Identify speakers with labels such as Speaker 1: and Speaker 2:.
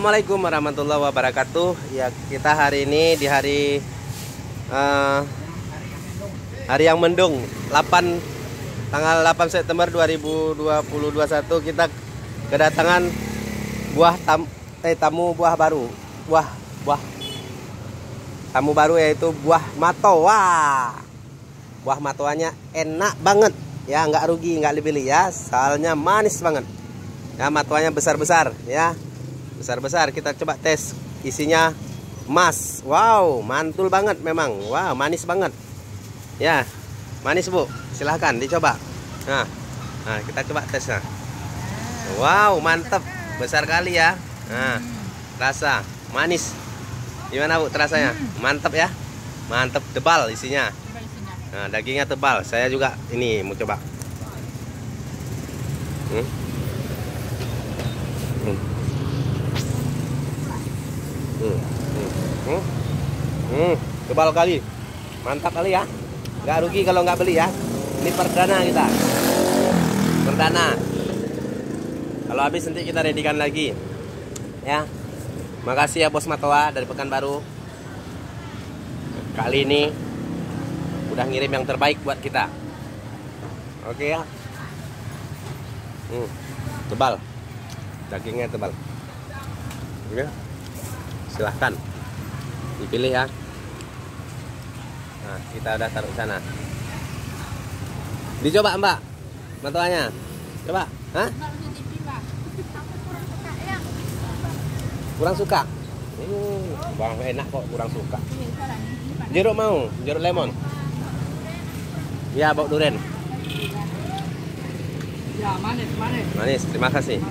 Speaker 1: Assalamualaikum warahmatullahi wabarakatuh. Ya, kita hari ini di hari yang mendung, tanggal 8 September 2021 kita kedatangan tamu baru. Tamu baru yaitu buah matoa. Buah matoanya enak banget. Ya, nggak rugi, nggak dibeli ya. Soalnya manis banget. Ya, matoanya besar-besar ya. Besar-besar, kita coba tes. Isinya emas. Wow, mantul banget memang. Wow, manis banget. Ya, manis Bu. Silahkan dicoba. Nah, kita coba tes. Wow, mantep. Besar kali ya. Nah, rasa manis. Gimana Bu terasanya? Mantep ya. Mantep, tebal isinya. Nah, dagingnya tebal. Saya juga ini mau coba. Tebal kali, mantap kali ya. Nggak rugi kalau nggak beli ya. Ini perdana kita, perdana. Kalau habis nanti kita readykan lagi ya. Makasih ya Bos Matoa dari Pekanbaru. Kali ini udah ngirim yang terbaik buat kita. Oke ya. Tebal, dagingnya tebal. Oke, silahkan dipilih ya. Nah, kita udah taruh sana. Dicoba Mbak matoanya. Coba. Hah? Kurang suka? Bang enak kok, kurang suka. Jeruk mau? Jeruk lemon? Ya, bau durian.
Speaker 2: Ya, manis.
Speaker 1: Manis, terima kasih.